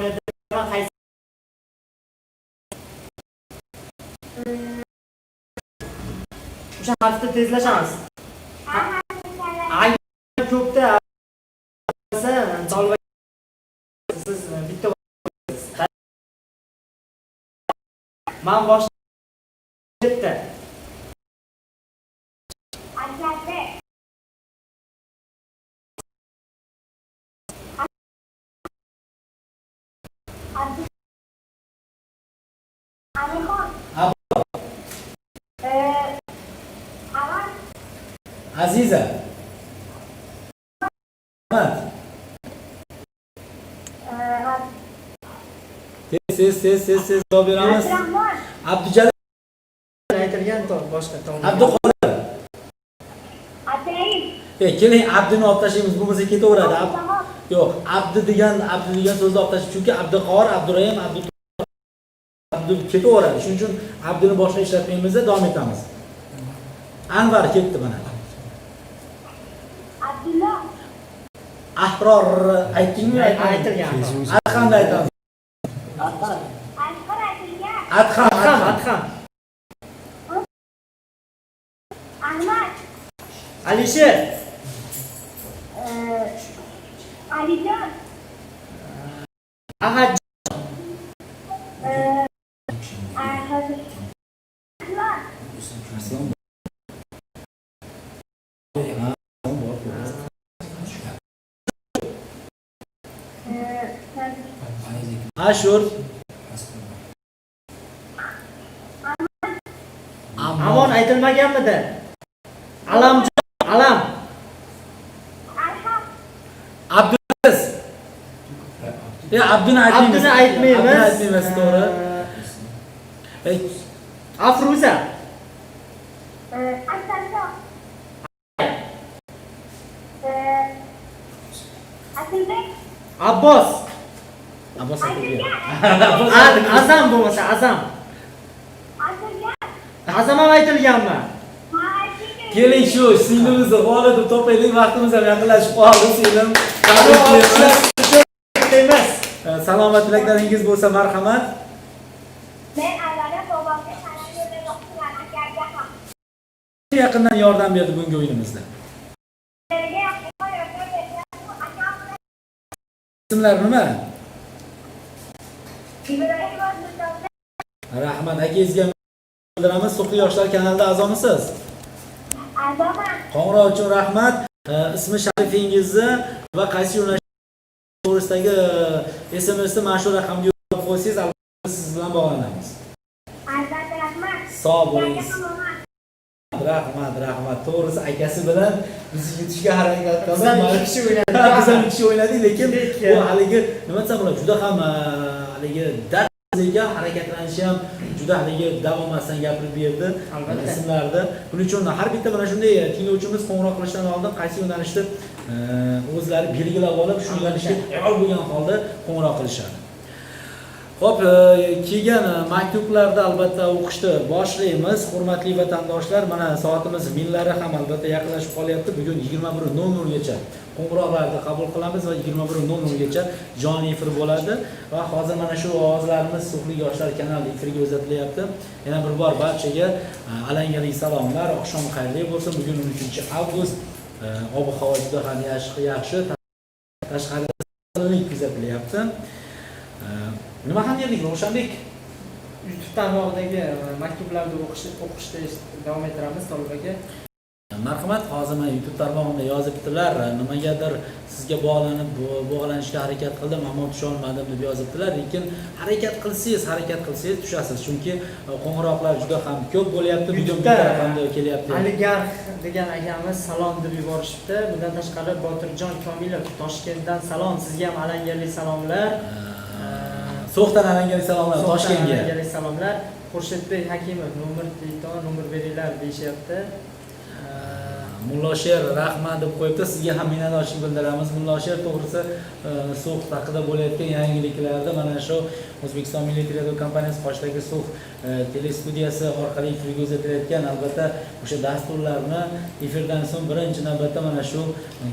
qaysi o'sha harfni tezlashamiz. Ay ko'pda solva siz bitta men boshlayapti. Aziza. Tez javob beramiz. Abdujalil aytilgan boshqa tom. Abduqodir. Keling, Abduni olib tashlaymiz, bo'lmasa ketaveradi. Yo'q, Abdu degan so'zni olib tashlash, chunki Abduqodir, Abdurahim, Abdu ketaveradi. Shuning uchun Abduni boshqa ishlatmaymiz, davom etamiz. Anvar ketdi mana. Abdulla. Ahror aytdingmi? Aytilgan. Adhamni aytamiz. Adham. Ahmad. Alisher. Alijon. Ahad. Ashur. Amon aytilmaganmidi? Alamjon, Alam. Abdulaziz. Abduni aytmaymiz. Aytmaymiz. Aytmaymiz, to'g'ri. Afruza. Asaljon. Asilbek. Abbos. Abbos Azam bo'lmasa, Azam. Azam ham aytilganmi? Keling, shu singlimizni g'olib topaylik, vaqtimiz ham yaqinlashib qoldi. Singlim, emas. Salomat tilaklaringiz bo'lsa, marhamat. Men avvalo bobomga salom yo'llamoqchiman, akaga ham. Yaqindan yordam berdi bunga o'yinimizda. Ismlar nima? Rahmat, akangizga bildiramiz. So'qli yoshlar kanalida a'zomisiz? A'zoman. Qo'ng'iroq uchun rahmat. Ismi sharifingizni va qaysi yo'nalish to'g'risidagi SMSni mana shu raqamga yozib qo'ysangiz, albatta siz bilan bog'lanamiz. Albatta, rahmat. Sog' bo'ling. Rahmat. To'g'risi akasi bilan biz yutishga harakat qilamiz. Biz ham kishi o'ynadik, lekin bu haligi nima desam bo'ladi, juda ham haligi darziga harakatlanishi ham juda haligi davomasidan gapirib berdi. Albatta. Ismlarni. Buning uchun har bitta mana shunday tinglovchimiz qo'ng'iroq qilishdan oldin qaysi yo'nalishda o'zlari belgilab olib, shu yo'nalishga tayyor bo'lgan holda qo'ng'iroq qilishadi. Xo'p, kelgan maktublarda albatta o'qishni boshlaymiz. Hurmatli vatandoshlar, mana soatimiz minlari ham albatta yaqinlashib qolyapti. Bugun 21:00 gacha qo'ng'iroqlarni qabul qilamiz va 21:00 gacha jonli efir bo'ladi. Va hozir mana shu ovozlarimiz So'qli yoshlar kanali efirga uzatilyapti. Yana bir bor barchaga alangali salomlar, oqshom xayrli bo'lsin. Bugun 13-avgust, ob-havo juda ham yaxshi, tashqarida issiqlik kuzatilyapti. Nima ham dedik, Ravshanbek? YouTube tarmog'idagi maktublarni o'qishda davom ettiramiz, Tolib aka. Marhamat, hozir men YouTube tarmog'imda yozibdilar, nimagadir sizga bog'lanishga harakat qildim, ammo tusha olmadim deb yozibdilar, lekin harakat qilsangiz tushasiz, chunki qo'ng'iroqlar juda ham ko'p bo'lyapti. Bugun bitta raqamda kelyapti. Aligarx degan akamiz salom deb yuborishibdi. Bundan tashqari Botirjon Komilov Toshkentdan salom, sizga ham alangali salomlar. So'xdan alangali salomlar Toshkentga. Alangali salomlar. Xurshidbek Hakimov nomer beringlar deyishyapti. Mullo-Sher rahmat deb qo'yibdi. Sizga ham minnatdorchilik bildiramiz. Mullo-Sher to'g'risi So'x haqida bo'layotgan yangiliklarda mana shu O'zbekiston Milliy televideniye kompaniyasi qoshidagi So'x telestudiyasi orqali efirga uzatilayotgan albatta o'sha dasturlarni efirdan so'ng birinchi navbatda mana shu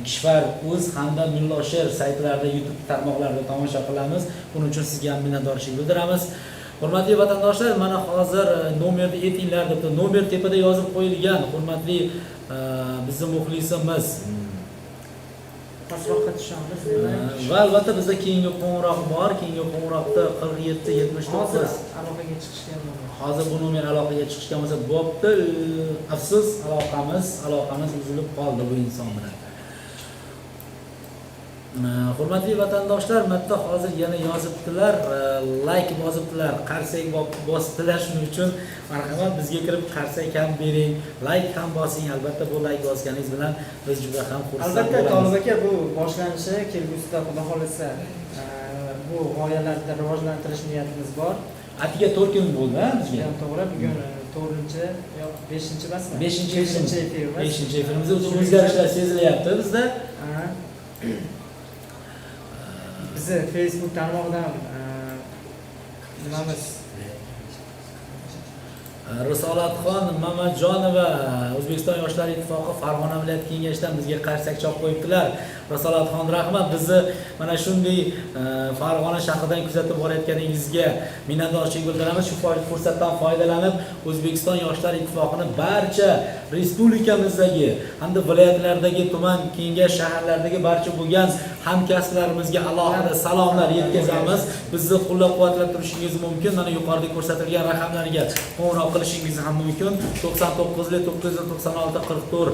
Kishvar.uz hamda Mullo-Sher saytlarida, YouTube tarmoqlarida tomosha qilamiz. Buning uchun sizga ham minnatdorchilik bildiramiz. Hurmatli vatandoshlar, mana hozir nomerni aytinglar deb nomer tepada yozib qo'yilgan. Hurmatli bizning muxlisimiz Pastroqqa tushamiz. va albatta bizda keyingi qo'ng'iroq bor. Keyingi qo'ng'iroqda 47 79 aloqaga chiqishgan bo'ldi. hozir bu nomer aloqaga chiqishgan bo'lsa bo'pti. Afsus, aloqamiz uzilib qoldi bu inson bilan. Hurmatli vatandoshlar, matda hozir yana yozibdilar, like bosibdilar, qarsak bosibdilar. Shuning uchun marhamat bizga kirib qarsak ham bering, like ham bosing. Albatta bu like bosganingiz bilan biz juda ham xursand bo'lamiz. Albatta Tolib aka, bu boshlanishi kelgusida xudo xolasa bu g'oyalarni rivojlantirish niyatimiz bor. Atiga 4 kun bo'ldi bizga. To'g'ri, bugun 4-chi yo'q 5-chi emasmi? 5-chi efirimiz. 5-chi efirimiz o'zgarishlar sezilyapti bizda. Bizi Facebook tarmog'idan nimamiz Risolatxon Mamatjonova O'zbekiston Yoshlar Ittifoqi Farg'ona viloyat kengashidan bizga qarsak chop qo'yibdilar. Risolatxon rahmat, bizni mana shunday Farg'ona shahridan kuzatib borayotganingizga minnatdorchilik bildiramiz. Shu fursatdan foydalanib O'zbekiston Yoshlar Ittifoqini barcha respublikamizdagi hamda viloyatlardagi tuman kengash shaharlardagi barcha bo'lgan hamkasblarimizga alohida salomlar yetkazamiz. Bizni qo'llab-quvvatlab turishingiz mumkin. Mana yuqorida ko'rsatilgan raqamlarga qo'ng'iroq qilishingiz ham mumkin. 99 996 44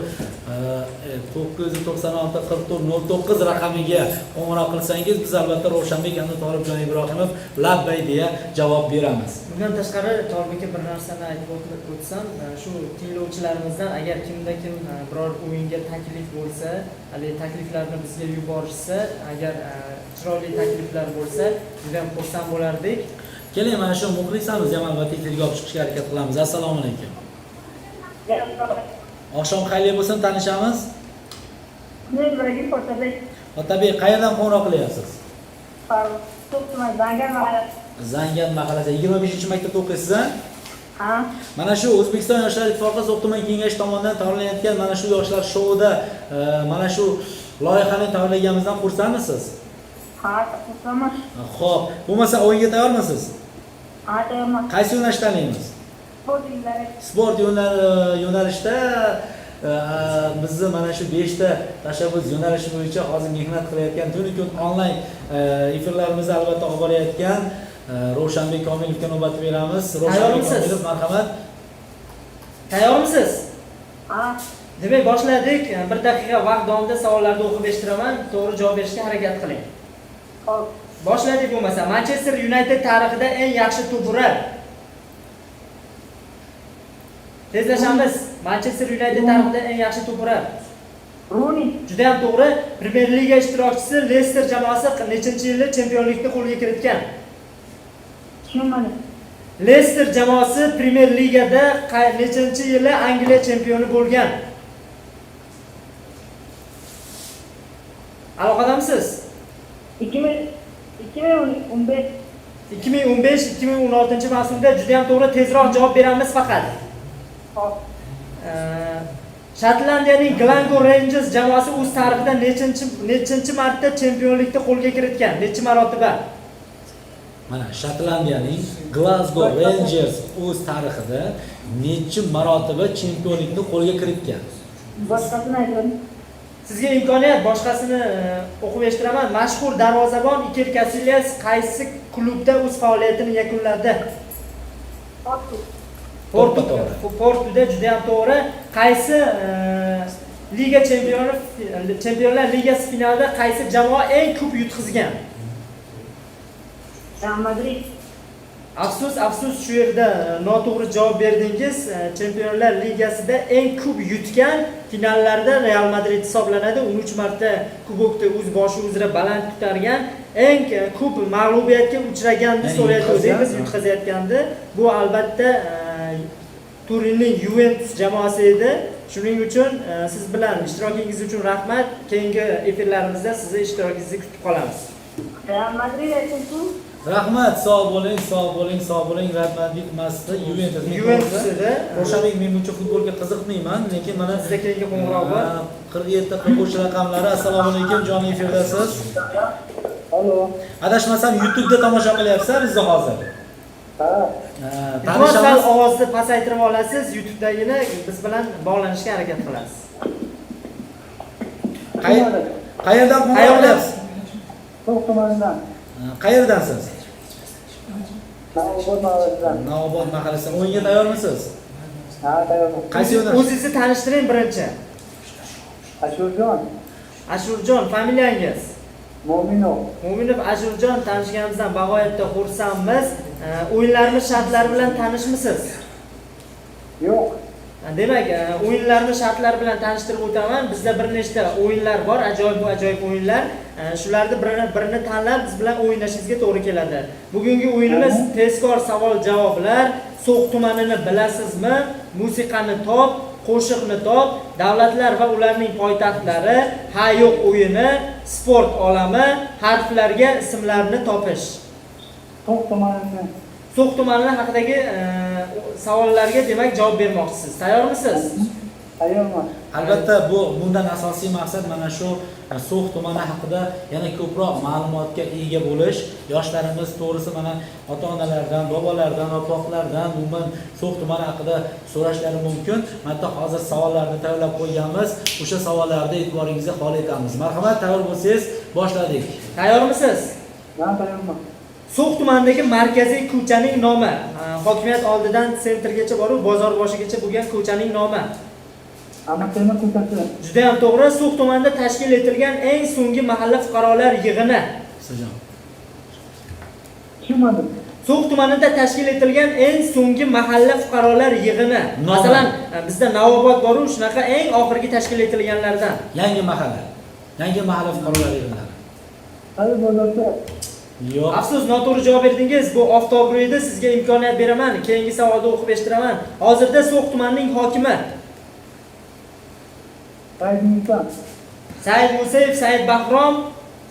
996 44 09 raqamiga qo'ng'iroq qilsangiz biz albatta Ravshanbek hamda Tolibjon Ibrohimov labbay deya javob beramiz. Bundan tashqari Tolib aka bir narsani aytib o'tsam, shu tinglovchilarimizdan agar kimda kim biror o'yinga taklif bo'lsa, hali takliflarni bizga yuborishsa, agar chiroyli takliflar bo'lsa, juda ham xursand bo'lardik. Keling, mana shu muxlisamiz ham albatta efirga olib chiqishga harakat qilamiz. Assalomu alaykum. Oqshom xayrli bo'lsin, tanishamiz. Otabek, qayerdan qo'ng'iroq qilyapsiz? Zangan mahallasi 25-maktabda o'qiysiz, ha? Mana shu O'zbekiston Yoshlar Ittifoqi So'x tuman kengashi tomonidan tayyorlanayotgan mana shu yoshlar shouida mana shu loyihani tayyorlaganimizdan xursandmisiz? Ha, xursandman. Xo'p, bo'lmasa o'yinga tayyormisiz? Ha, tayyorman. Qaysi yo'nalishda tanlaymiz? Sport yo'nalishda bizni mana shu 5 ta tashabbus yo'nalishi bo'yicha hozir mehnat qilayotgan, tuni kun onlayn efirlarimizni albatta olib borayotgan Ravshanbek Komilovga navbat beramiz. Ravshanbek Komilov, marhamat. Tayyormisiz? Ha. Demak, boshladik. 1 daqiqa vaqt davomida savollarni o'qib eshitiraman. To'g'ri javob berishga harakat qiling. Xo'p. Boshladik bo'lmasa. Manchester United tarixida eng yaxshi to'pura. Tezlashamiz. Manchester United tarixida eng yaxshi to'pura. Rooney. Juda ham to'g'ri. Premier Liga ishtirokchisi Leicester jamoasi nechinchi yili chempionlikni qo'lga kiritgan? Tushunmadim. Leicester jamoasi Premier Ligada nechinchi yili Angliya chempioni bo'lgan? Aloqadamisiz? 2015-2016 mavsumda juda ham to'g'ri, tezroq javob beramiz faqat. Hop. Shotlandiyaning Glasgow Rangers jamoasi o'z tarixida nechinchi marta chempionlikni qo'lga kiritgan? Necha marotaba? Mana Shotlandiyaning Glasgow Rangers o'z tarixida necha marotaba chempionlikni qo'lga kiritgan? Boshqasini aytdim. Sizga imkoniyat, boshqasini o'qib eshitiraman. Mashhur darvozabon Iker Casillas qaysi klubda o'z faoliyatini yakunladi? Portuda juda ham to'g'ri. Qaysi liga Chempionlar Ligasi finalida qaysi jamoa eng ko'p yutqizgan? Real Madrid. Afsus shu yerda noto'g'ri javob berdingiz. Chempionlar Ligasida eng ko'p yutgan finallarda Real Madrid hisoblanadi. 13 marta kubokni o'z boshi uzra baland ko'targan, eng ko'p mag'lubiyatga uchraganini so'rayotganmiz, yutqazayotgandi. Bu albatta Turinning Juventus jamoasi edi. Shuning uchun siz bilan ishtirokingiz uchun rahmat. Keyingi efirlarimizda sizni ishtirokingizni kutib qolamiz. Real Madrid uchun Rahmat, sog' bo'ling, sog' bo'ling, sog' bo'ling. Real Madrid emasdi, Juventus. Juventus edi. Ro'shanbek, men buncha futbolga qiziqmayman, lekin mana Sizda keyingi qo'ng'iroq bor. 47-43 raqamlari. Assalomu alaykum, jonli efirdasiz. Alo. Adashmasam YouTube'da tomosha qilyapsiz siz hozir. Ha. Iltimos sal Tanishamiz. ovozni pasaytirib olasiz. YouTube'dagina biz bilan bog'lanishga harakat qilasiz. Qayerdan qo'ng'iroq qilyapsiz? So'q tumanidan. Qayerdansiz? Navbot mahallasidan. Navbot mahallasidan. O'yinga tayyormisiz? Ha, tayyorman. Qaysi yo'nalish? O'zingizni tanishtiring birinchi. Ashurjon, Ashurjon, familiyangiz? Mo'minov. Mo'minov Ashurjon, tanishganimizdan bag'oyatda xursandmiz. O'yinlarimiz shartlari bilan tanishmisiz? Yo'q. Demak, o'yinlarimiz shartlari bilan tanishtirib o'taman. Bizda bir nechta o'yinlar bor, ajoyib o'yinlar. Shularni birini tanlab biz bilan o'ynashingizga to'g'ri keladi. Bugungi o'yinimiz tezkor savol-javoblar. So'q tumanini bilasizmi? Musiqani top, qo'shiqni top, davlatlar va ularning poytaxtlari, ha yo'q o'yini, sport olami, harflarga ismlarni topish. So'q tumanidan. So'q tumani haqidagi savollarga demak javob bermoqchisiz. Tayyormisiz? Tayyorman. Albatta bundan asosiy maqsad mana shu So'x tumani haqida yana ko'proq ma'lumotga ega bo'lish. Yoshlarimiz to'g'risi mana ota-onalardan, bobolardan, opoqlardan umuman So'x tumani haqida so'rashlari mumkin. Mana hozir savollarni tayyorlab qo'yganmiz. O'sha savollarni e'tiboringizga havola etamiz. Marhamat, tayyor bo'lsangiz boshladik. Tayyormisiz? Men tayyorman. So'x tumanidagi markaziy ko'chaning nomi. Hokimiyat oldidan sentrgacha borib, bozor boshigacha bo'lgan ko'chaning nomi. Ahmad Temur ko'chasi. Juda ham to'g'ri. So'x tumanida tashkil etilgan eng so'nggi mahalla fuqarolar yig'ini. Sizjon. Tushunmadim. So'x tumanida tashkil etilgan eng so'nggi mahalla fuqarolar yig'ini. Nomi. Masalan, bizda Navobod bor-ku, shunaqa eng oxirgi tashkil etilganlardan. Yangi mahalla. Yangi mahalla fuqarolar yig'inlari. Hali bozorda. Yo'q. Afsus, noto'g'ri javob berdingiz. Bu Oftobro'y edi. Sizga imkoniyat beraman. Keyingi savolda o'qib eshitiraman. Hozirda So'x tumanining hokimi Said Musa. Said Musayev, Said Bahrom,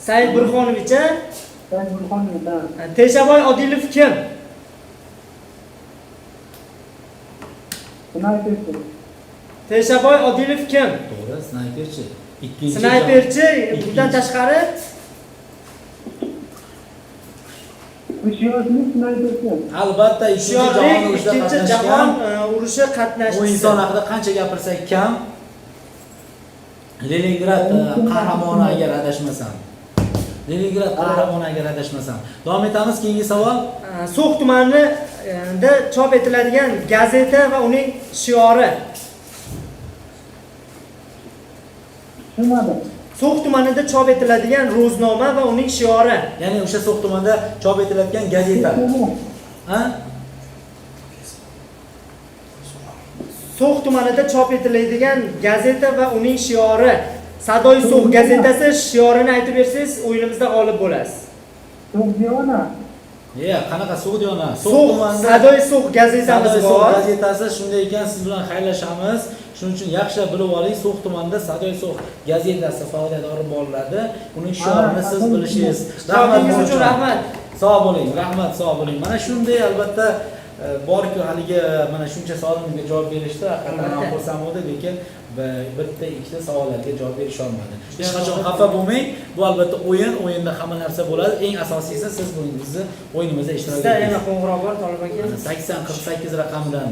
Said Burxonovich. Said Burxonov. Teshaboy Odilov kim? Snayperchi. Teshaboy Odilov kim? To'g'ri, snayperchi. Ikkinchi Snayperchi. Bundan tashqari Hushyorlik snayperchi. albatta ikkinchi jahon Hushyorlik, urushida ikkinchi qatnashgan. jahon urushi Bu qatnashchisi. inson haqida qancha gapirsak kam. Leningrad qahramoni agar adashmasam. Leningrad qahramoni agar adashmasam. Davom etamiz, keyingi savol. So'x tumanida chop etiladigan gazeta va uning shiori. Tushunmadim. So'x tumanida chop etiladigan ro'znoma va uning shiori. Ya'ni o'sha So'x tumanida chop etiladigan gazeta. Ha? So'x tumanida chop etiladigan gazeta va uning shiori. Sadoy So'x gazetasi shiorini aytib bersangiz, o'yinimizda g'olib bo'lasiz. So'qdiyona. Qanaqa So'g'diyona? So'x Sadoy So'x gazetamiz Sadoy So'x bor. gazetasi shunday ekan, siz bilan xayrlashamiz. Shuning uchun yaxshilab bilib oling, So'x tumanida Sadoy So'x gazetasi faoliyat olib boriladi. Uning shiorini siz bilishingiz. Ishtirokingiz uchun rahmat. Sog' bo'ling, rahmat, sog' bo'ling. Mana shunday albatta bor-ku haligi mana shuncha savolimizga javob berishdi. Haqiqatan ham xursand bo'ldik, lekin bitta ikkita savollarga javob berisha olmadi. Hech qachon xafa bo'lmang. Bu albatta o'yinda hamma narsa bo'ladi. Eng asosiysi siz o'yinimizda ishtirok Sizda eting. yana qo'ng'iroq bor, Tolib aka. 8048 raqamidan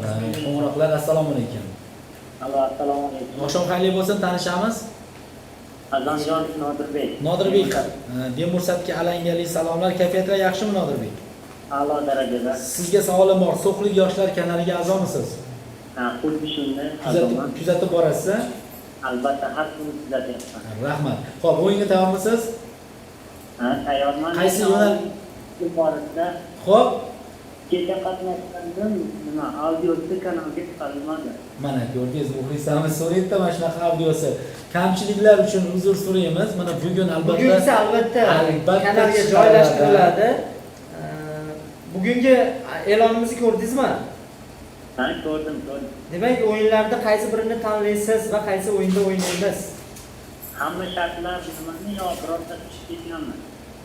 qo'ng'iroqlar. Assalomu alaykum. Alo, assalomu alaykum. Oqshom xayrli bo'lsin, tanishamiz. Azamjon Nodirbek. Nodirbek, Demursatga alangali salomlar. Kayfiyatlar yaxshimi Nodirbek? A'lo darajada. Sizga savolim bor. So'xlik yoshlar kanaliga a'zomisiz? Ha, xuddi shunday azomat. Kuzatib borasiz? Albatta har kuni kuzatyapman. Rahmat. Xo'p, o'yinga tayyormisiz? Ha, tayyorman. Qaysi yo'nal? Borasida Xo'p, kecha qatnashgandim, nima, audiosi kanalga chiqarilmadi. mana ko'rdingiz, muxlislarimiz so'rayapti mana shunaqa audiosi. Kamchiliklar uchun uzr so'raymiz. Mana bugun Bugungisi albatta kanalga chiqariladi. joylashtiriladi. Bugungi e'lonimizni ko'rdingizmi? Ha, ko'rdim, ko'rdim. Demak, o'yinlarda qaysi birini tanlaysiz va qaysi o'yinda o'ynaymiz? Hamma shartlar nimani yo birorta tushib ketganmi?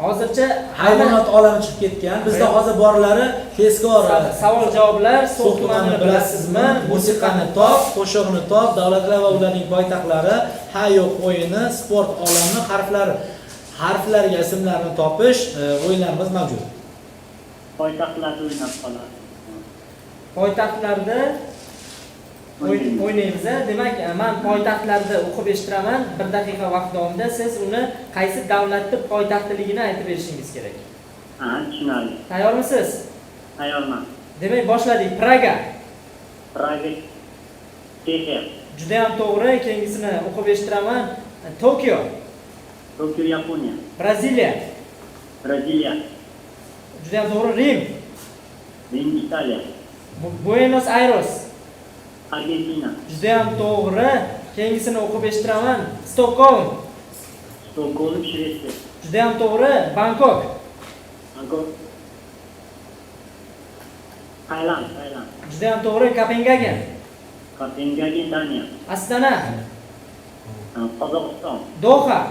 Hozircha Hayvonot olami chiqib ketgan. Bizda hozir borlari tezkor savol-javoblar, So'x So'x tumanini tumanini bilasizmi? Musiqani top, qo'shig'ini top, davlatlar va ularning poytaxtlari, ha yo'q o'yini, sport olami, harflarga ismlarni topish o'yinlarimiz mavjud. Poytaxtlarda o'ynab qoladi. Poytaxtlarda o'ynaymiz. Demak, men poytaxtlarda o'qib eshittiraman. 1 daqiqa vaqt davomida siz uni qaysi davlatning poytaxtligini aytib berishingiz kerak. Ha, tushunarli. Tayyormisiz? Tayyorman. Demak, boshladik. Praga. Praga, Chexiya, Juda ham to'g'ri. Keyingisini o'qib eshittiraman. Tokio, Tokio, Yaponiya, Braziliya. Braziliya, Juda ham to'g'ri. Rim, Rim, Italiya, Buenos Aires. Argentina, Juda ham to'g'ri. Keyingisini o'qib eshittiraman. Stockholm. Stokgolm, Shvetsiya, Juda ham to'g'ri. Bangkok. Bangkok, Tailand, Juda ham to'g'ri. Kopengagen. Kopengagen, Daniya, Astana. Qozog'iston, Doha.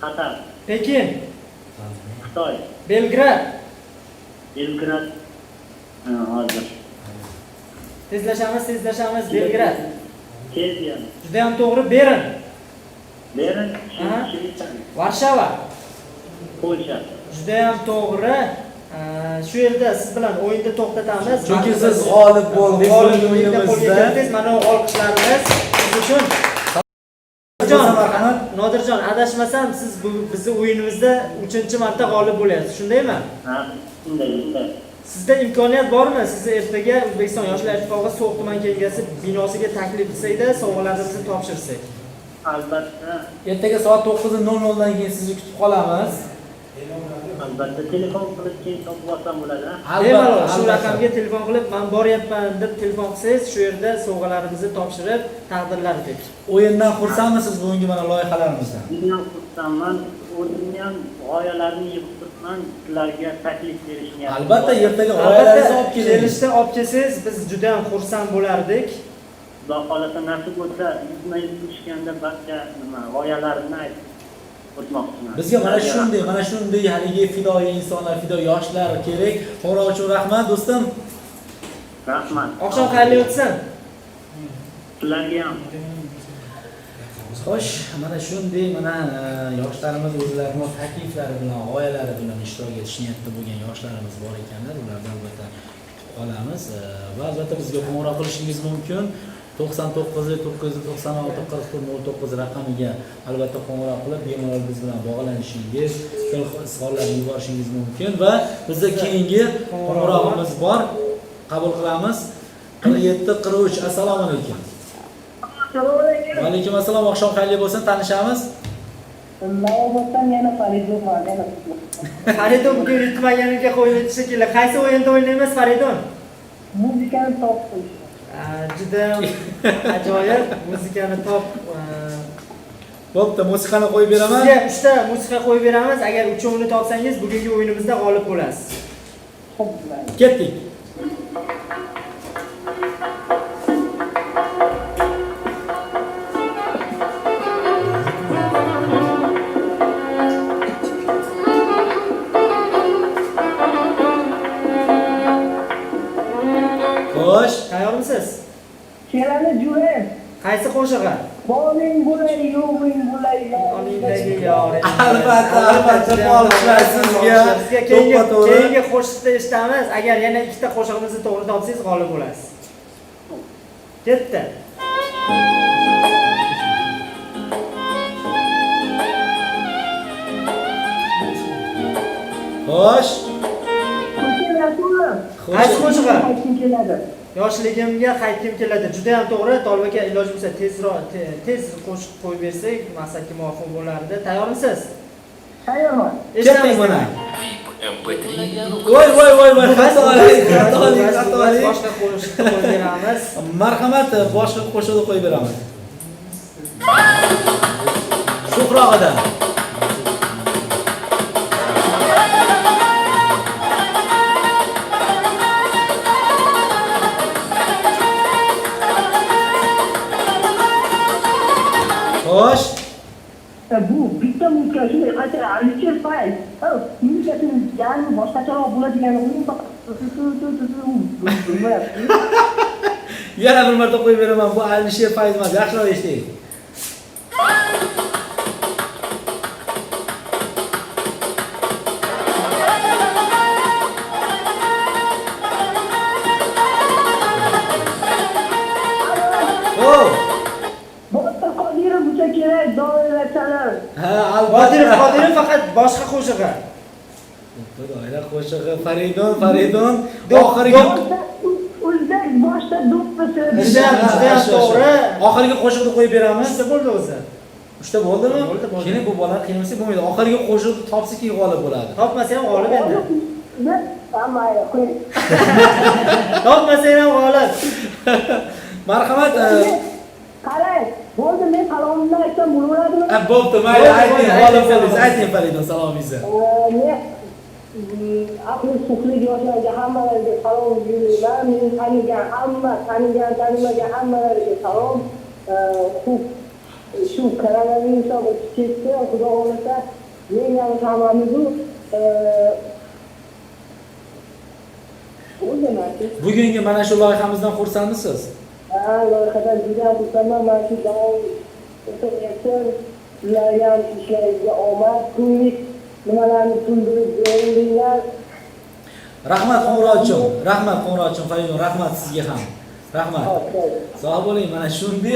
Qatar, Pekin. Xitoy, Belgrad. Belgrad, hozir, Tezlashamiz. Belgrad. Serbiya, Juda ham to'g'ri. Bern. Bern, Aha. Shvetsiya, Varshava. Polsha. Juda ham to'g'ri. Shu yerda siz bilan o'yinni to'xtatamiz. Chunki siz g'olib bo'ldingiz G'olib o'yinimizda. bo'ldingiz. Mana olqishlarimiz siz uchun. Marhamat. Nodirjon, adashmasam siz bizning o'yinimizda 3-marta g'olib bo'lyapsiz. Shundaymi? Ha, shunday. Sizda imkoniyat bormi? Sizni ertaga O'zbekiston Yoshlar ittifoqi So'x tuman kengashi binosiga taklif qilsakda, sovg'alarimizni topshirsak. Albatta, Ertaga soat 9:00 dan keyin sizni kutib qolamiz. albatta telefon qilib keyin topib olsam bo'ladi. Bemalol shu raqamga telefon qilib, men boryapman deb telefon qilsangiz, shu yerda sovg'alarimizni topshirib, taqdirlar deb. O'yindan xursandmisiz bugungi mana loyihalarimizdan? Men ham xursandman, o'zimni ham g'oyalarni yig'ib turibman, sizlarga taklif berishni. Albatta ertaga g'oyalaringizni olib keling. Kelishda olib kelsangiz, biz juda ham xursand bo'lardik. Xudo xolasa nasib bo'lsa, yuzma-yuz ko'rishganda barcha g'oyalarimni aytib o'tmoqchiman. Bizga mana shunday haligi fidoyi insonlar, fidoyi yoshlar kerak. Qo'ng'iroq uchun rahmat do'stim. Rahmat. Oqshom xayrli o'tsin. Sizlarga ham. Xo'sh, mana shunday yoshlarimiz o'zlarining takliflari bilan, g'oyalari bilan ishtirok etish niyatida bo'lgan yoshlarimiz bor ekanlar. Ularni albatta kutib qolamiz va albatta bizga qo'ng'iroq qilishingiz mumkin. 99 raqamiga albatta qo'ng'iroq qilib bemalol biz bilan bog'lanishingiz, savollarni yuborishingiz mumkin va bizda keyingi qo'ng'iroqimiz bor. Qabul qilamiz. 47-43. Assalomu alaykum. Assalomu alaykum. Va alaykum assalom. Oqshom xayrli bo'lsin. Tanishamiz. Lavozimdan yana Faridun bor, yana. Faridun bugun yutmaganiga qo'yildi shekilli. Qaysi o'yinda o'ynaymiz Faridun? Muzikani topish. Juda ham ajoyib muzikani top. Bo'pti, musiqani qo'yib beraman. Sizga 3 ta musiqa qo'yib beramiz. Agar 3ovini topsangiz, bugungi o'yinimizda g'olib bo'lasiz. Xo'p, Ketdik. Xo'sh, Tayyormisiz? Sherali Juven. Qaysi qo'shig'i? Boling bo'lay, yo'g'ing bo'lay. Olingdagi yori. albatta olishlar sizga. Keyingi qo'shiqda eshitamiz. Agar yana 2 ta qo'shig'imizni to'g'ri topsangiz g'olib bo'lasiz. Ketdi. Xo'sh. Qaysi qo'shig'i? Kim keladi? Yoshligimga qaytgim keladi. Juda ham to'g'ri. Tolbaka iloji bo'lsa tez qo'shiq qo'yib bersak, maqsadga muvofiq bo'lardi. Tayyormisiz? Tayyorman. Ketdik mana. Voy. Xatolik. Boshqa qo'shiq qo'yib beramiz. Marhamat, boshqa qo'shiqni qo'yib beramiz. Shuhrog'idan. Xo'sh. Bu bitta muzika shunday qayta Alisher Fayz. Muzikasini yarmi boshqacharoq bo'ladigan o'yin faqat bilmayapti. Yana bir marta qo'yib beraman. Bu Alisher Fayz emas. Yaxshilab eshiting. Botir Qodirov bo'lsa kerak, doirachalar. Ha, albatta. Qodirov faqat boshqa qo'shig'i. Doira qo'shig'i Faridon oxirgi O'zbek boshda do'ppisi. Judayam to'g'ri. oxirgi qo'shiqni qo'yib beramiz. Uchta bo'ldi o'zi. 3ta bo'ldimi? Bo'ldi. Keyin bu bola qiyinlasa bo'lmaydi. Oxirgi qo'shiqni topsa keyin g'olib bo'ladi. Topmasa ham g'olib endi. Hammaga qo'y. Topmasa ham g'olib. Marhamat. Qarang, bo'ldi, men salomimni aytsam bo'laveradimi? Bo'pti, mayli, ayting, g'olib bo'ldingiz. Ayting Faridon salomingizni. Men aqli suqli yoshlarga hammalariga salom yo'llayman. Meni tanigan tanimagan hammalariga salom. Shu koronavirus o'tib ketdi, xudo xohlasa, men ham hammamiz Bugungi mana shu loyihamizdan xursandmisiz? Loyihadan juda xursandman. Mana shu davom etayotgan sizlarga ham ishlaringizga omad, kunlik nimalarni tushuntirib beringlar. Rahmat qo'ng'iroq uchun Faridon, rahmat sizga ham. Rahmat. Sog' bo'ling. Mana shunday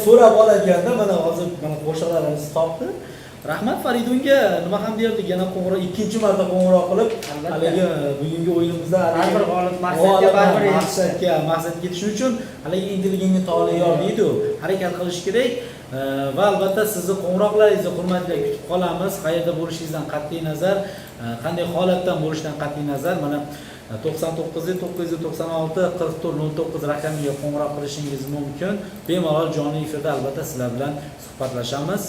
so'rab olganda mana hozir mana qo'shiqlarimizni topdi. Rahmat Faridonga nima ham derdik, yana qo'ng'iroq ikkinchi marta qo'ng'iroq qilib, haligi bugungi o'yinimizda Baribir g'olib maqsadga yetish uchun haligi intelligentga toliyor deydi-ku, harakat qilish kerak. Va albatta sizni qo'ng'iroqlaringizni hurmatli kutib qolamiz. Qayerda bo'lishingizdan qat'iy nazar, qanday holatdan bo'lishidan qat'iy nazar, mana 99 996 44 09 raqamiga qo'ng'iroq qilishingiz mumkin. Bemalol jonli efirda albatta sizlar bilan suhbatlashamiz.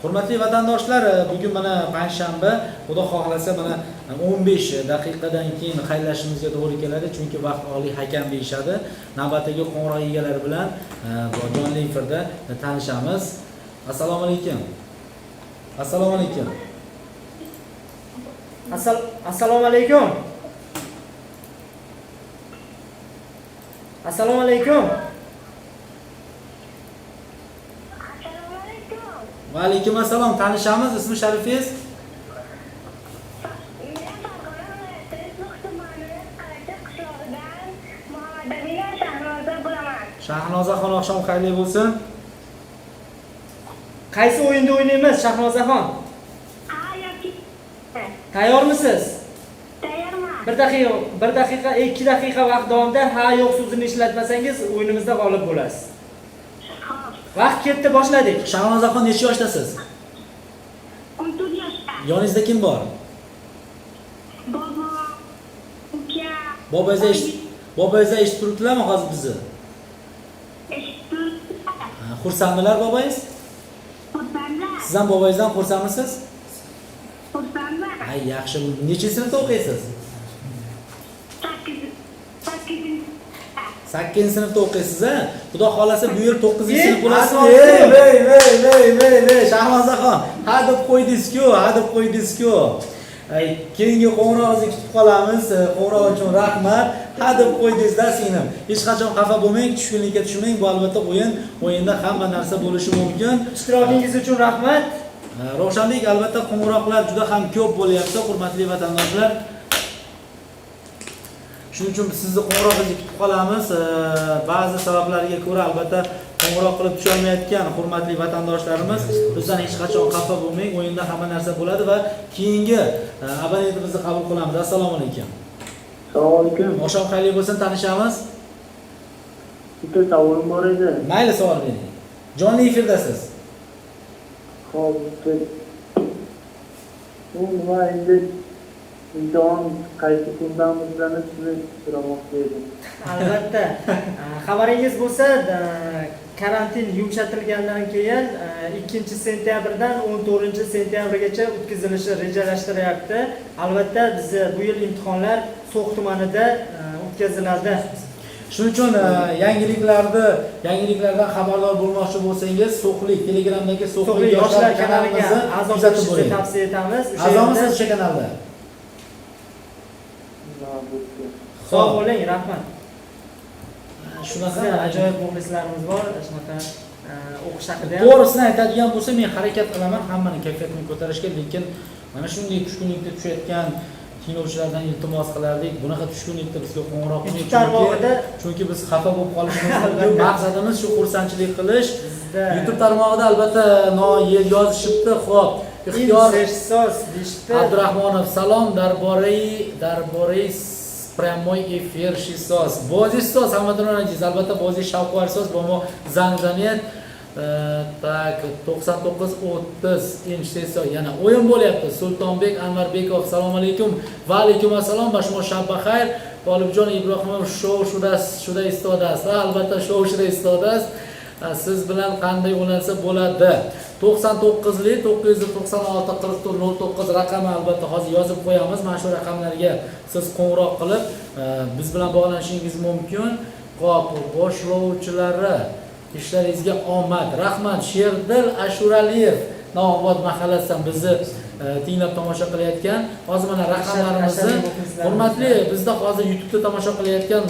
Hurmatli vatandoshlar, bugun mana panshanba, xudo xohlasa mana 15 daqiqadan keyin xayrlashimizga to'g'ri keladi, chunki vaqt oliy hakam deyshadi. Navbatdagi qo'ng'iroq egalari bilan jonli efirda tanishamiz. Assalomu alaykum. Assalomu alaykum. Assalomu alaykum. Assalomu alaykum. Va alaykum assalom. Tanishamiz, ismi sharifingiz? Shahnozaxon, oqshom xayrli bo'lsin. Qaysi o'yinda o'ynaymiz, Shahnozaxon? Tayyormisiz? Tayyorman. 1 daqiqa, 2 daqiqa vaqt davomida ha yo'q so'zini ishlatmasangiz o'yinimizda g'olib bo'lasiz. Vaqt ketdi, boshladik. Shahnozaxon necha yoshdasiz? 14 yoshda. Yoningizda kim bor? Bobo, uka. Boboyingiz eshitib turibdilarmi hozir bizni? Eshitib. Xursandmilar boboyingiz? Xursandman. Siz ham boboyingizdan xursandmisiz? Xursandman. Ay, yaxshi. Necha sinfda o'qiysiz? 8 sinfda o'qiysiz, ha? Xudo xolasa bu yil 9-sinf bo'lasiz. Ey, Shahnozaxon, ha deb qo'ydingiz-ku. Keyingi qo'ng'iroqingizni kutib qolamiz. Qo'ng'iroq uchun rahmat. Ha deb qo'ydingiz-da singlim. Hech qachon xafa bo'lmang, tushkunlikka tushmang. Bu albatta o'yinda hamma narsa bo'lishi mumkin. Ishtirokingiz uchun rahmat. Ravshanbek, albatta qo'ng'iroqlar juda ham ko'p bo'lyapti, hurmatli vatandoshlar. Shuning uchun sizni qo'ng'iroqingizni kutib qolamiz. Ba'zi sabablarga ko'ra albatta qo'ng'iroq qilib tusha olmayotgan hurmatli vatandoshlarimiz, bizdan hech qachon xafa bo'lmang. O'yinda hamma narsa bo'ladi va keyingi abonentimizni qabul qilamiz. Assalomu alaykum. Assalomu alaykum. Oqshom xayrli bo'lsin, tanishamiz. Bitta savolim bor edi. Mayli, savol bering. Jonli efirdasiz. Xo'p, nima endi imtihon qaysi kundan boshlanib sizni so'ramoqchi edim. Albatta. Xabaringiz bo'lsa, karantin yumshatilgandan keyin 2-sentyabrdan 14-sentyabrgacha o'tkazilishi rejalashtirilyapti. Albatta, biz bu yil imtihonlar So'x tumanida o'tkaziladi. Shuning uchun yangiliklardan xabardor bo'lmoqchi bo'lsangiz, So'qlik Telegramdagi So'qlik yoshlar kanaliga a'zo kuzatib bo'lishni boring. tavsiya etamiz. A'zomisiz o'sha kanalda? Sog' bo'ling, rahmat. Shunaqa Bizda ajoyib muxlislarimiz bor, shunaqa o'qish haqida ham. To'g'risini aytadigan bo'lsa, men harakat qilaman hammani kayfiyatini ko'tarishga, lekin mana shunday tushkunlikda tushayotgan tinglovchilardan iltimos qilardik. Bunaqa tushkunlikda bizga qo'ng'iroq qiling, chunki biz xafa bo'lib qolishimiz mumkin. Maqsadimiz shu xursandchilik qilish. YouTube tarmog'ida albatta yozishibdi. Xo'p, ixtiyor so'z deyishdi. Abdurahmonov salom, darboray прямой эфир шисос. Bozi so'z hammadan aziz. Albatta bozi shavqar so'z bomo zanzanet. Tak 99:30 inchseso yana o'yin bo'lyapti. Sultonbek Anvarbekov assalomu alaykum. Va alaykum assalom. Bashmo shabba xayr. Tolibjon Ibrohimov shuda istodas. Va albatta shuda istodas. Siz bilan qanday o'ynasa bo'ladi? 99li 996 4409 raqami albatta hozir yozib qo'yamiz. Mana shu raqamlarga siz qo'ng'iroq qilib biz bilan bog'lanishingiz mumkin. Qop boshlovchilari ishlaringizga omad. Rahmat. Sherdil Ashuraliyev Navobod mahallasidan bizni tinglab tomosha qilayotgan. Hozir mana raqamlarimizni hurmatli bizda hozir YouTube'da tomosha qilayotgan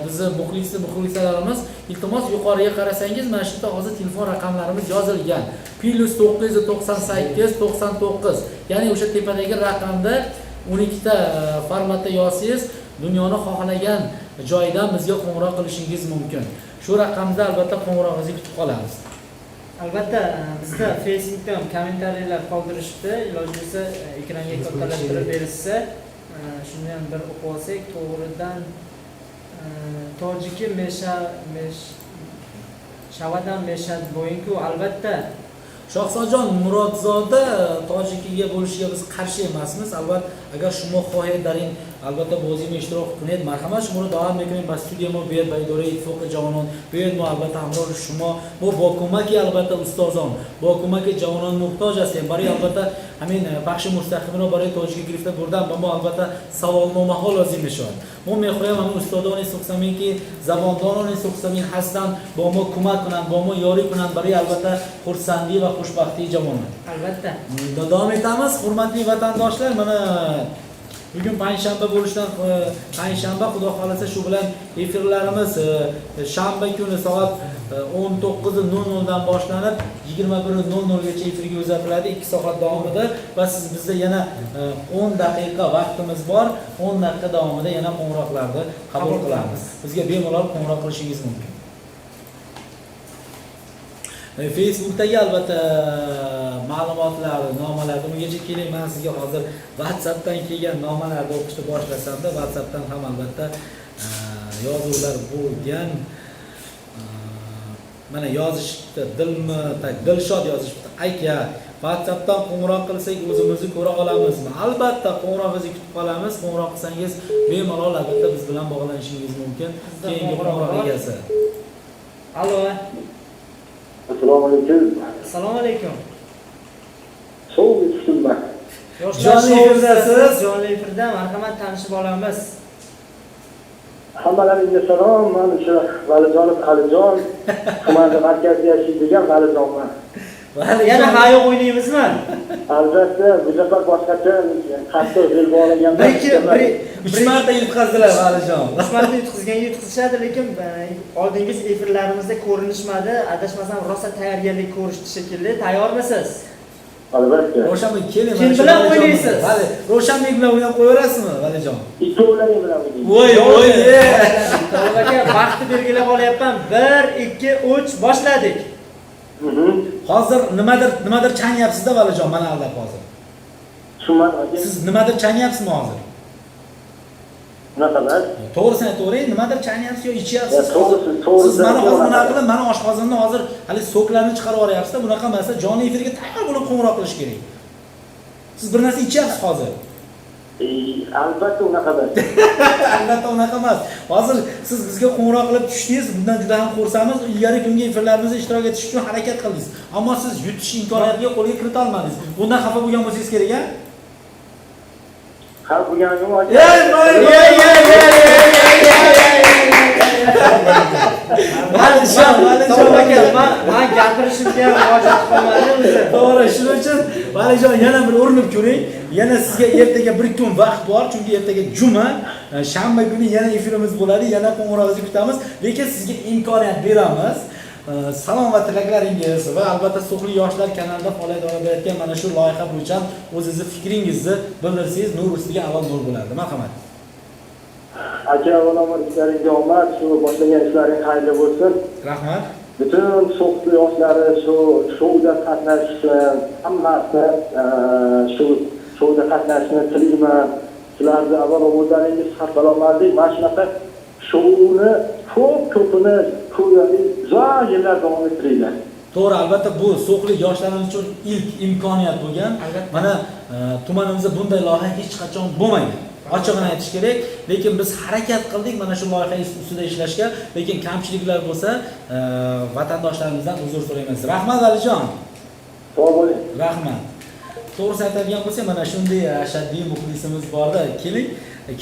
bizni muxlislarimiz iltimos yuqoriga qarasangiz mana shu yerda hozir telefon raqamlarimiz yozilgan. +998 99. Ya'ni o'sha tepadagi raqamda 12 ta formatda yozsangiz dunyoni xohlagan joydan bizga qo'ng'iroq qilishingiz mumkin. Shu raqamda albatta qo'ng'irog'ingizni kutib qolamiz. Albatta bizda Facebookda ham kommentariyalar qoldirishdi. Iloji bo'lsa ekranga kattalashtirib berilsa, shuni ham bir o'qib olsak, to'g'ridan tojiki Shavadan Meshad bo'yinku albatta Shohsojon Murodzoda tojikiga bo'lishiga biz qarshi emasmiz. Albatta agar shuma xohlaydaring albatta bozima ishtirok qiling. Marhamat shuni davom ettiring. Bas studiyamo buyad baydore ittifoqi javonon. Buyad mo albatta hamroh shuma bu bokumaki albatta ustozon. Bokumaki javonon muhtoj هستیم. برای albatta همین بخش مستقیم رو برای توجیه گرفته بردم و ما البته سوالنامه ها لازم میشود. ما میخوایم همین استادان سوکسمین که زبانداران سوکسمین هستند با ما کمک کنند، با ما یاری کنند برای البته خرسندی و خوشبختی جوانان. Albatta. Davom etamiz. Hurmatli vatandoshlar, mana bugun payshanba bo'lishidan payshanba xudo xolasa shu bilan efirlarimiz shanba kuni soat 19:00 dan boshlanib 21:00 gacha efirga uzatiladi 2 soat davomida va siz bizda yana 10 daqiqa vaqtimiz bor. 10 daqiqa davomida yana qo'ng'iroqlarni qabul qilamiz. Bizga bemalol qo'ng'iroq qilishingiz mumkin. Facebookdagi albatta ma'lumotlar, nomalarni ungacha keling, men sizga hozir WhatsAppdan kelgan nomalarni o'qishni boshlasam-da, WhatsAppdan ham albatta yozuvlar bo'lgan. Mana yozishdi, Dilshod yozishdi. Aka, WhatsAppdan qo'ng'iroq qilsak o'zimizni ko'ra olamizmi? Albatta qo'ng'iroqingizni kutib qolamiz. Qo'ng'iroq qilsangiz bemalol albatta biz bilan bog'lanishingiz mumkin. Keyingi qo'ng'iroq egasi. Allo. Assalomu alaykum. Assalomu alaykum. So'ng tushunma. Jonli efirdasiz. Jonli efirda marhamat tanishib olamiz. Hammalaringizga salom. Men o'sha Valijonov Alijon tumanda markazda yashaydigan Valijonman. Yana hayoq o'ynaymizmi? Albatta, bu safar boshqacha qattiq belgi olgan. Lekin 3 marta yutqazdilar Valijon. 3 marta yutqizishadi, lekin oldingi efirlarimizda ko'rinishmadi. Adashmasam rosa tayyorgarlik ko'rishdi shekilli. Tayyormisiz? Albatta. Ro'shanbek keling. Kim bilan o'ynaysiz? Vali, Ro'shanbek bilan o'ynab qo'yaverasizmi, Valijon? Ikkovlaring bilan o'ynaymiz. Voy. Aka, vaqtni belgilab olyapman. 1 2 3 boshladik. Hozir nimadir chanyapsiz-da Valijon, mana aldab hozir. Tushunmadim. Siz nimadir chanyapsizmi hozir? Naqadar? To'g'risini aytavering, nimadir chanyapsiz yo ichyapsiz? To'g'risi. Siz mana hozir nima qilib, mana oshqozonni hozir hali soklarni chiqarib yuboryapsiz-da, bunaqa emas-da, jonli efirga tayyor bo'lib qo'ng'iroq qilish kerak. Siz bir narsa ichyapsiz hozir. Albatta unaqadir. Albatta unaqa emas. Hozir siz bizga qo'ng'iroq qilib tushdingiz, bundan juda ham xursandmiz. Ilgari kungi efirlarimizda ishtirok etish uchun harakat qildingiz. Ammo siz yutish imkoniyatiga qo'lga kirita olmadingiz. Bundan xafa bo'lgan bo'lsangiz kerak-a? Xalq bo'lganim yo'q. Valijon aka, men gapirishimga ham hojat qolmadi o'zi. to'g'ri, shuning uchun Valijon yana bir urinib ko'ring. Yana sizga ertaga bir kun vaqt bor, chunki ertaga juma, shanba kuni yana efirimiz bo'ladi, yana qo'ng'irog'ingizni kutamiz, lekin sizga imkoniyat beramiz. Salom va tilaklaringiz va albatta So'xli yoshlar kanalida faoliyat olib borayotgan mana shu loyiha bo'yicha o'zingizni fikringizni bildirsangiz, nur ustiga avval nur bo'lardi. Marhamat. Aka, avvalambor ishlaringizga omad, shu boshlagan ishlaring xayrli bo'lsin. Rahmat. Butun So'xli yoshlari shu shouda qatnashishni, hammasi shu shouda qatnashishni tilayman. Sizlarni avvalo o'zlaringiz sog' salomatlik, mana shunaqa shouni ko'pini ko'raylik, uzoq yillar davom ettiringlar. To'g'ri, albatta bu So'xli yoshlarimiz uchun ilk imkoniyat bo'lgan. Mana tumanimizda bunday loyiha hech qachon bo'lmagan. Ochig'ini aytish kerak, lekin biz harakat qildik mana shu loyiha ustida ishlashga, lekin kamchiliklar bo'lsa, vatandoshlarimizdan uzr so'raymiz. Rahmat Alijon. Sog' bo'ling. Rahmat. To'g'risi aytadigan bo'lsak, mana shunday ashaddiy muxlisimiz borda. Keling,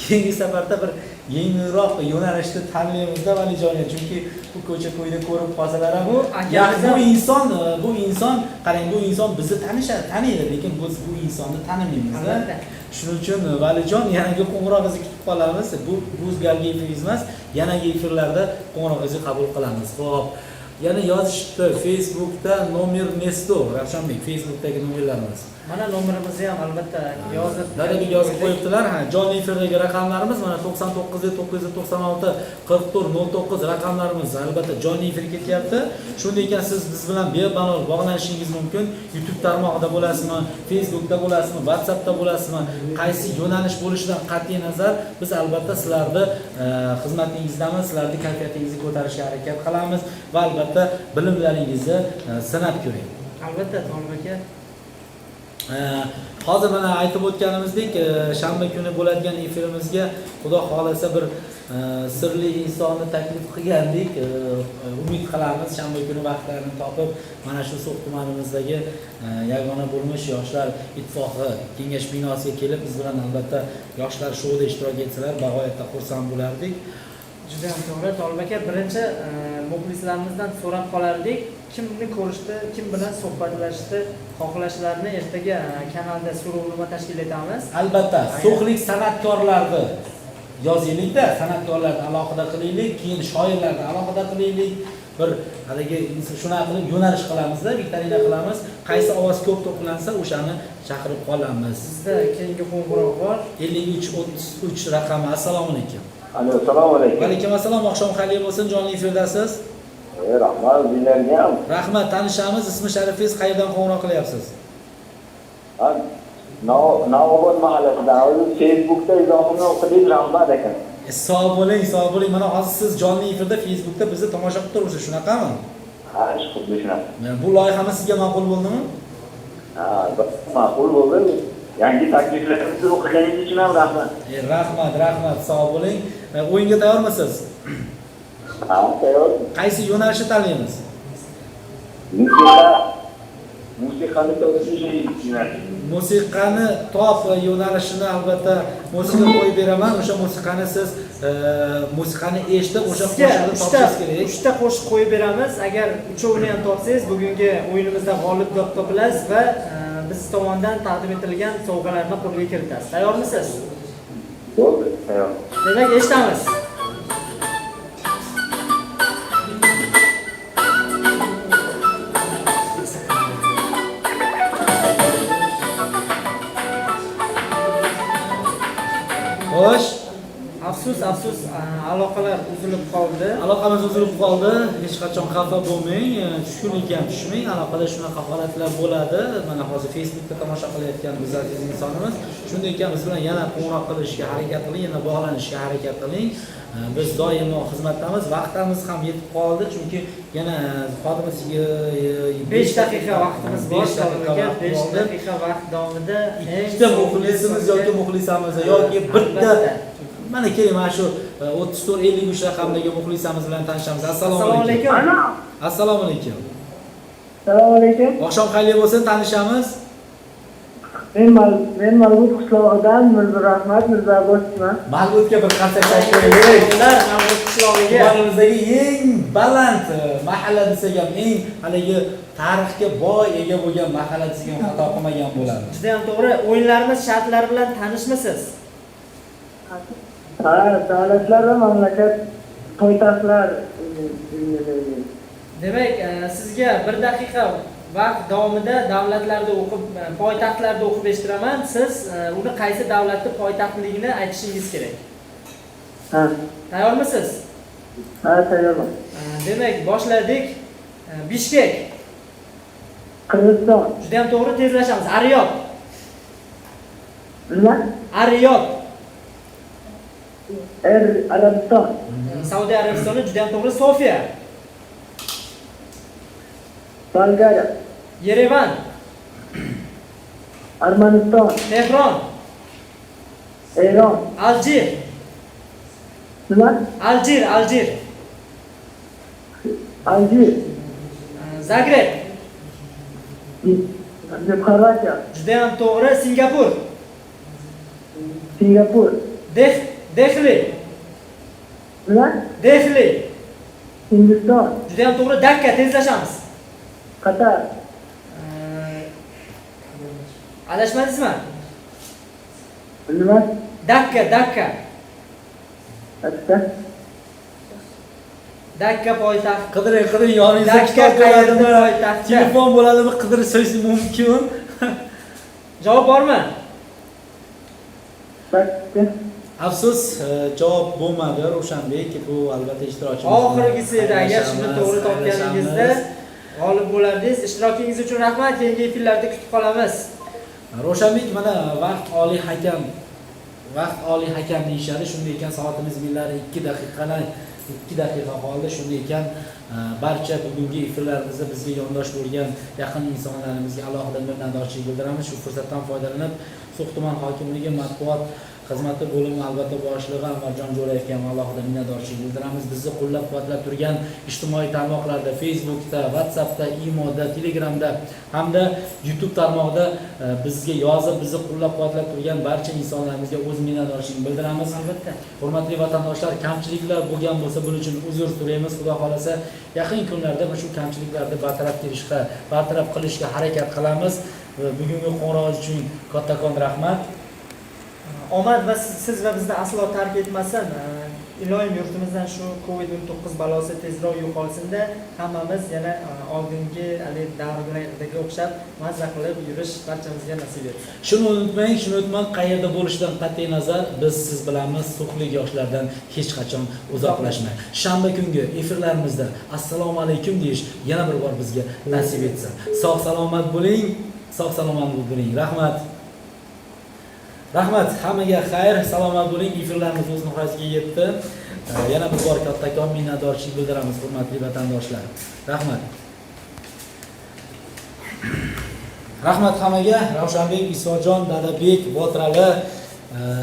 keyingi safarda bir yengilroq yo'nalishni tanlaymiz-da Valijonga, chunki bu ko'cha-ko'yda ko'rib qolsalar ham bu inson, qarang, bu inson bizni taniydi, lekin biz bu insonni tanimaymiz-da. Shuning uchun Valijon yanagi qo'ng'irog'ingizni kutib qolamiz. Bu galgi efirimiz emas, yanagi efirlarda qo'ng'irog'ingizni qabul qilamiz. Xo'p. Yana yozishibdi Facebookda nomer Nesto, Ravshanbek, Facebookdagi nomerlarimiz. Mana nomerimizni ham albatta yozib, Dadaga yozib qo'yibdilar. Jonli efirdagi raqamlarimiz mana 99 44 raqamlarimiz albatta jonli efirga ketyapti. Shunday ekan siz biz bilan bemalol bog'lanishingiz mumkin. YouTube tarmog'ida bo'lasizmi, Facebookda bo'lasizmi, WhatsAppda bo'lasizmi, qaysi yo'nalish bo'lishidan qat'iy nazar biz albatta sizlarni xizmatingizdamiz, sizlarning kayfiyatingizni ko'tarishga harakat qilamiz va albatta bilimlaringizni sinab ko'ring. Albatta, To'g'ri aka. Hozir mana aytib o'tganimizdek, shanba kuni bo'ladigan efirimizga Xudo xolasa bir sirli insonni taklif qilgandik. Umid qilamiz shanba kuni vaqtlarini topib mana shu So'x tumanimizdagi yagona bo'lmish yoshlar ittifoqi kengash binosiga kelib biz bilan albatta yoshlar shouda ishtirok etsalar bag'oyatda xursand bo'lardik. Juda ham to'g'ri, To'g'ri aka. Birinchi muxlislarimizdan so'rab qolardik, kimni ko'rishdi, kim bilan suhbatlashishni xohlashlarini ertaga kanalda so'rovnoma tashkil etamiz. Albatta, So'xlik san'atkorlarni yozaylik-da, san'atkorlarni alohida qilaylik, keyin shoirlarni alohida qilaylik. Bir haligi shuna qilib yo'nalish qilamizda, viktorina qilamiz. Qaysi ovoz ko'p to'plansa, o'shani chaqirib qolamiz. Sizda keyingi qo'ng'iroq bor. 5333 raqami. Assalomu alaykum. Alo, assalomu alaykum. Va alaykum assalom. Oqshom xayr bo'lsin. Jonli efirdasiz. Rahmat, sizlarga ham. Rahmat, tanishamiz. Ismi sharifingiz, qayerdan qo'ng'iroq qilyapsiz? Navobod mahallasidan. O'zim Facebookda izohimni o'qidik, Rahmat ekan. Sog' bo'ling, sog' bo'ling. Mana hozir siz jonli efirda Facebookda bizni tomosha qilib turibsiz, shunaqami? Ha, xuddi shunaqa. Bu loyihamiz sizga ma'qul bo'ldimi? Ha, ma'qul bo'ldi. Yangi takliflaringizni o'qiganingiz uchun ham rahmat. Rahmat, sog' bo'ling. O'yinga tayyormisiz? Ha, tayyor. Qaysi yo'nalishni tanlaymiz? Musiqani Musiqani top yo'nalishini albatta musiqa qo'yib beraman. O'sha musiqani siz musiqani eshitib, o'sha qo'shiqni topishingiz kerak. 3 ta qo'shiq qo'yib beramiz. Agar uchovini ham topsangiz, bugungi o'yinimizda g'olib deb topilasiz va biz tomonidan taqdim etilgan sovg'alarni qo'lga kiritasiz. Tayyormisiz? Bo'ldi, tayyor. Demak, eshitamiz. Xo'sh, Afsus, aloqalar uzilib qoldi. aloqamiz uzilib qoldi. Hech qachon xafa bo'lmang. Tushkunlikka ham tushmang. Aloqada shunaqa holatlar bo'ladi. Mana hozir Facebookda tomosha qilayotgan biz aziz insonimiz. Shunday ekan biz bilan yana qo'ng'iroq qilishga harakat qiling, yana bog'lanishga harakat qiling. Biz doimo xizmatdamiz. Vaqtimiz ham yetib qoldi, chunki yana xodimiz 5 daqiqa vaqtimiz bor. 5 5 daqiqa vaqt davomida ikkita muxlisimiz yoki muxlisamiz yoki bitta mana keling, mana shu 3453 raqamdagi muxlisamiz bilan tanishamiz. Assalomu alaykum. Assalomu alaykum. Assalomu alaykum. Oqshom xayr bo'lsin, tanishamiz. Men Malbut qishlog'idan Mirzurahmat Mirzaboyevman. Malbutga bir qarsak tashlaylik. Ular Navro'z qishlog'iga Tumanimizdagi eng baland mahalla desak ham eng haligi tarixga boy ega bo'lgan mahalla desak ham xato qilmagan bo'ladi. juda ham to'g'ri. O'yinlarimiz shartlari bilan tanishmisiz? Ha, davlatlar va mamlakat poytaxtlar. Demak, sizga 1 daqiqa vaqt davomida davlatlarda o'qib, poytaxtlarda o'qib eshittiraman. Siz uni qaysi davlatning poytaxtligini aytishingiz kerak. Ha, Tayyormisiz? ha, tayyorman. Demak, boshladik. Bishkek. Qirg'iziston. Juda ham to'g'ri, tezlashamiz. Ariyot. Nima? Ariyot. Arabiston. Saudiya Arabistoni, juda ham to'g'ri. Sofiya. Bolgariya. Yerevan. Armaniston. Tehron. Eron. Aljir. Nima? Aljir. Aljer. Zagreb. Xorvatiya. Juda ham to'g'ri. Singapur. Singapur. Dehli. Nima? Dehli. Hindiston. Juda ham to'g'ri. Dakka, tezlashamiz. Qatar. Adashmadingizmi? Nima? Dakka. Qatar. Dakka poytaxt. Qidiring yoningizda Dakka kitob qayerda bo'ladimi? poytaxtda? Telefon bo'ladimi? Qidirib so'yishim mumkin. Javob bormi? Bakka. Afsus, javob bo'lmadi Ravshanbek. Bu albatta ishtirokchimiz. Oxirgisi edi. Agar shuni to'g'ri topganingizda g'olib bo'lardingiz. Ishtirokingiz uchun rahmat. Keyingi efirlarda kutib qolamiz. Ravshanbek mana vaqt oliy hakam deyishadi. Shunday ekan soatimiz millari 2 daqiqa qoldi. Shunday ekan barcha bugungi efirlarimizda bizga yondosh bo'lgan yaqin insonlarimizga alohida minnatdorchilik bildiramiz. Shu fursatdan foydalanib So'x tuman hokimligi matbuot xizmati bo'limi albatta boshlig'i Amarjon Jo'rayevga ham alohida minnatdorchilik bildiramiz. Bizni qo'llab-quvvatlab turgan ijtimoiy tarmoqlarda, Facebookda, WhatsAppda, Imo'da, Telegramda hamda YouTube tarmog'ida bizga yozib, bizni qo'llab-quvvatlab turgan barcha insonlarimizga o'z minnatdorchilik bildiramiz. Albatta. Hurmatli vatandoshlar, kamchiliklar bo'lgan bo'lsa, buning uchun uzr so'raymiz. Xudo xolasa, yaqin kunlarda shu kamchiliklarni bartaraf qilishga harakat qilamiz. Bugungi qo'ng'irog'ingiz uchun kattakon rahmat. Omad va siz va bizni aslo tark etmasin. Iloyim yurtimizdan shu COVID-19 balosi tezroq yo'qolsin-da, hammamiz yana oldingi davrlardagi o'xshab mazza qilib yurish barchamizga nasib etsin. Shuni unutmang, qayerda bo'lishidan qat'iy nazar biz siz bilamiz, so'xlik yoshlardan hech qachon uzoqlashmang. Shanba kungi efirlarimizda assalomu alaykum deyish yana bir bor bizga nasib etsin. Sog' salomat bo'ling. Rahmat, hammaga xayr, salomat bo'ling. Efirlarimiz o'z nihoyasiga yetdi. Yana bir bor kattakon minnatdorchilik bildiramiz, hurmatli vatandoshlar. Rahmat hammaga. Ravshanbek, Isojon, Dadabek, Botirali